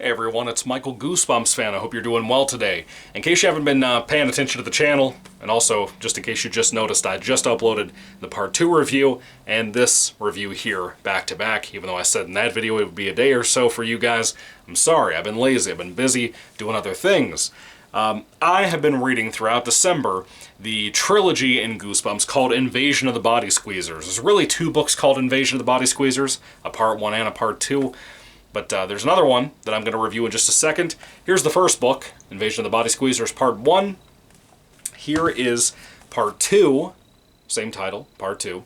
Hey everyone, it's Michael GoosebumpsFan. I hope you're doing well today. In case you haven't been paying attention to the channel, and also just in case you just noticed, I just uploaded the part 2 review and this review here back to back, even though I said in that video it would be a day or so for you guys. I'm sorry, I've been lazy, I've been busy doing other things. I have been reading throughout December the trilogy in Goosebumps called Invasion of the Body Squeezers. There's really 2 books called Invasion of the Body Squeezers, a part 1 and a part 2. But there's another one that I'm going to review in just a second. Here's the first book, Invasion of the Body Squeezers Part 1. Here is Part 2, same title, Part 2.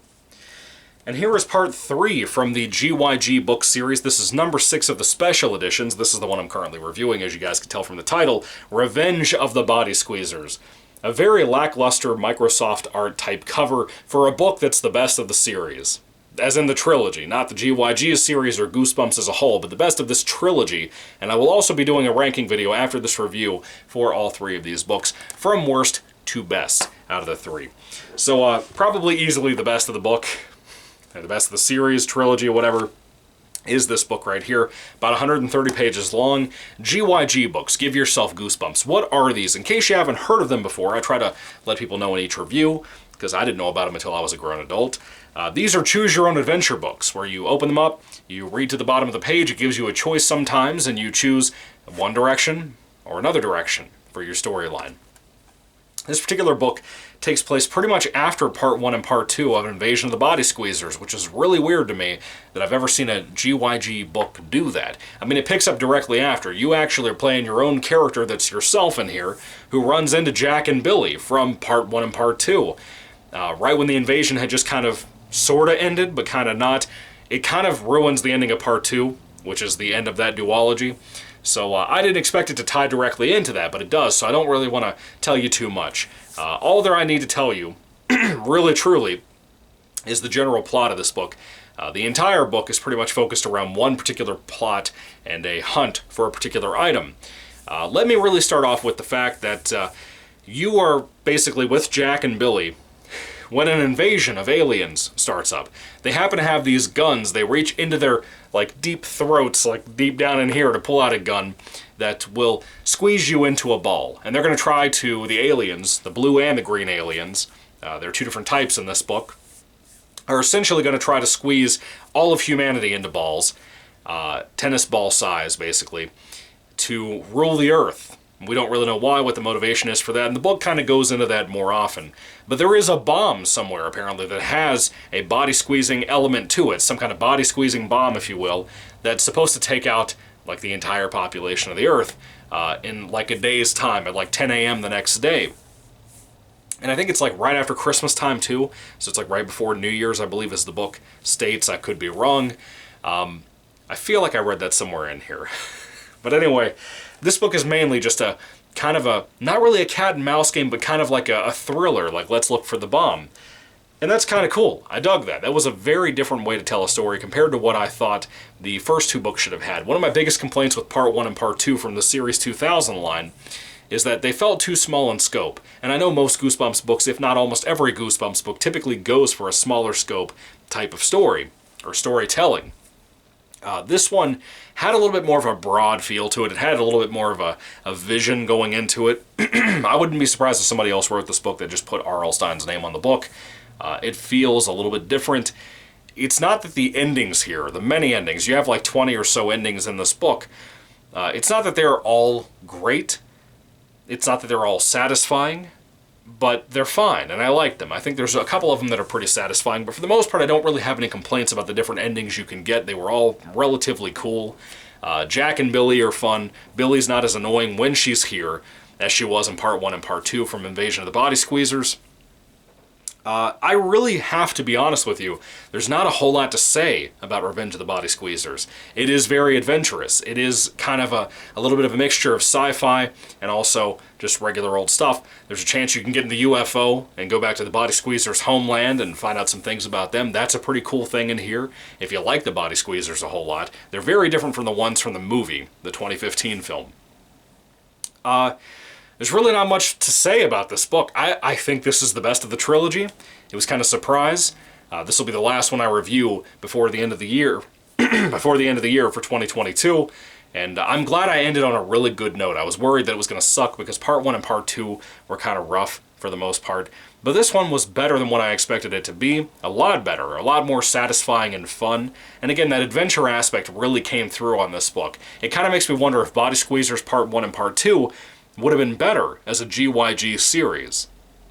And here is Part 3 from the GYG book series. This is number 6 of the special editions. This is the one I'm currently reviewing, as you guys can tell from the title, Revenge of the Body Squeezers. A very lackluster Microsoft art type cover for a book that's the best of the series. As in the trilogy, not the GYG series or Goosebumps as a whole, but the best of this trilogy. And I will also be doing a ranking video after this review for all 3 of these books, from worst to best out of the 3. So probably easily the best of the book, and the best of the series, trilogy, or whatever, is this book right here. About 130 pages long. GYG books, give yourself goosebumps. What are these? In case you haven't heard of them before, I try to let people know in each review, because I didn't know about them until I was a grown adult. These are choose-your-own-adventure books, where you open them up, you read to the bottom of the page, it gives you a choice sometimes, and you choose one direction or another direction for your storyline. This particular book takes place pretty much after Part 1 and Part 2 of Invasion of the Body Squeezers, which is really weird to me that I've ever seen a GYG book do that. I mean, it picks up directly after. You actually are playing your own character that's yourself in here, who runs into Jack and Billy from Part 1 and Part 2. Right when the invasion had just kind of sort of ended, but kind of not. It kind of ruins the ending of Part 2, which is the end of that duology. So I didn't expect it to tie directly into that, but it does, so I don't really want to tell you too much. All that I need to tell you, really truly, is the general plot of this book. The entire book is pretty much focused around one particular plot and a hunt for a particular item. Let me really start off with the fact that you are basically with Jack and Billy when an invasion of aliens starts up. They happen to have these guns. They reach into their deep throats, deep down in here, to pull out a gun that will squeeze you into a ball. And they're going to try to, the aliens, the blue and the green aliens, there are 2 different types in this book, are essentially going to try to squeeze all of humanity into balls, tennis ball size basically, to rule the earth. We don't really know why, what the motivation is for that, and the book kind of goes into that more often. But there is a bomb somewhere, apparently, that has a body-squeezing element to it, some kind of body-squeezing bomb, if you will, that's supposed to take out, the entire population of the Earth in, a day's time, at, 10 a.m. the next day. And I think it's, right after Christmas time, too, so it's, right before New Year's, I believe, as the book states. I could be wrong. I feel like I read that somewhere in here. But anyway, this book is mainly just a kind of a, not really a cat and mouse game, but kind of like a thriller, let's look for the bomb. And that's kind of cool. I dug that. That was a very different way to tell a story compared to what I thought the first 2 books should have had. One of my biggest complaints with Part 1 and Part 2 from the Series 2000 line is that they felt too small in scope. And I know most Goosebumps books, if not almost every Goosebumps book, typically goes for a smaller scope type of story, or storytelling. This one had a little bit more of a broad feel to it. It had a little bit more of a vision going into it. I wouldn't be surprised if somebody else wrote this book that just put R.L. Stine's name on the book. It feels a little bit different. It's not that the endings here, the many endings, you have 20 or so endings in this book. It's not that they're all great. It's not that they're all satisfying. But they're fine, and I like them. I think there's a couple of them that are pretty satisfying, but for the most part I don't really have any complaints about the different endings you can get. They were all relatively cool. Jack and Billy are fun. Billy's not as annoying when she's here as she was in Part 1 and Part 2 from Invasion of the Body Squeezers. I really have to be honest with you, there's not a whole lot to say about Revenge of the Body Squeezers. It is very adventurous. It is kind of a little bit of a mixture of sci-fi and also just regular old stuff. There's a chance you can get in the UFO and go back to the Body Squeezers' homeland and find out some things about them. That's a pretty cool thing in here, if you like the Body Squeezers a whole lot. They're very different from the ones from the movie, the 2015 film. There's really not much to say about this book. I think this is the best of the trilogy. It was kind of a surprise. This will be the last one I review before the end of the year. Before the end of the year for 2022. And I'm glad I ended on a really good note. I was worried that it was going to suck because part 1 and part 2 were kind of rough for the most part. But this one was better than what I expected it to be. A lot better, a lot more satisfying and fun. And again, that adventure aspect really came through on this book. It kind of makes me wonder if Body Squeezers part 1 and part 2 would have been better as a GYG series.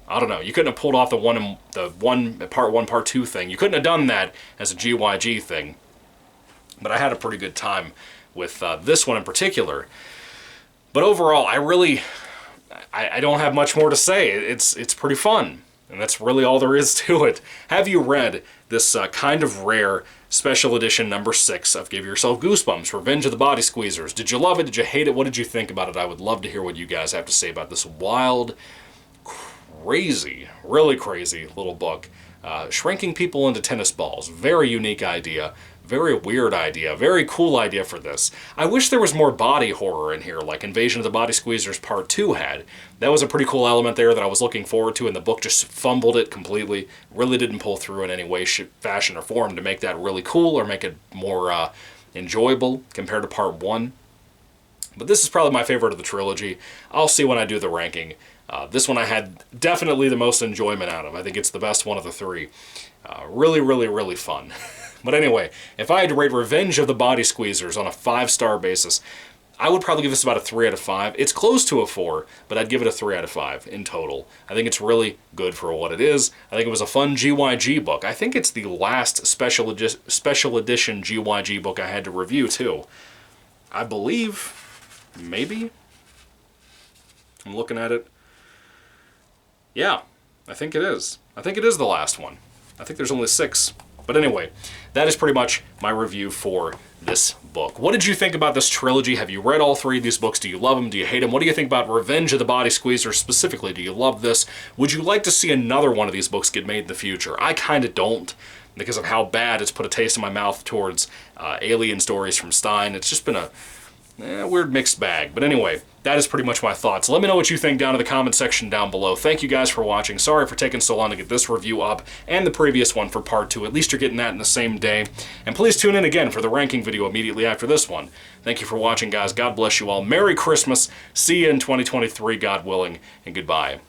I don't know. You couldn't have pulled off the part 1, part 2 thing. You couldn't have done that as a GYG thing. But I had a pretty good time with this one in particular. But overall, I don't have much more to say. It's pretty fun, and that's really all there is to it. Have you read this kind of rare special edition number 6 of Give Yourself Goosebumps, Revenge of the Body Squeezers? Did you love it? Did you hate it? What did you think about it? I would love to hear what you guys have to say about this wild, crazy, really crazy little book. Shrinking people into tennis balls. Very unique idea. Very weird idea. Very cool idea for this. I wish there was more body horror in here, like Invasion of the Body Squeezers Part 2 had. That was a pretty cool element there that I was looking forward to, and the book just fumbled it completely. Really didn't pull through in any way, fashion, or form to make that really cool or make it more enjoyable compared to Part 1. But this is probably my favorite of the trilogy. I'll see when I do the ranking. This one I had definitely the most enjoyment out of. I think it's the best one of the 3. Really, really, really fun. But anyway, if I had to rate Revenge of the Body Squeezers on a 5-star basis, I would probably give this about a 3 out of 5. It's close to a 4, but I'd give it a 3 out of 5 in total. I think it's really good for what it is. I think it was a fun GYG book. I think it's the last special edition GYG book I had to review, too. I believe, maybe? I'm looking at it. Yeah, I think it is. I think it is the last one. I think there's only 6. But anyway, that is pretty much my review for this book. What did you think about this trilogy? Have you read all 3 of these books? Do you love them? Do you hate them? What do you think about Revenge of the Body Squeezers specifically? Do you love this? Would you like to see another one of these books get made in the future? I kind of don't, because of how bad it's put a taste in my mouth towards alien stories from Stein. It's just been a weird mixed bag. But anyway, that is pretty much my thoughts. Let me know what you think down in the comment section down below. Thank you guys for watching. Sorry for taking so long to get this review up and the previous one for part 2. At least you're getting that in the same day. And please tune in again for the ranking video immediately after this one. Thank you for watching, guys. God bless you all. Merry Christmas. See you in 2023, God willing, and goodbye.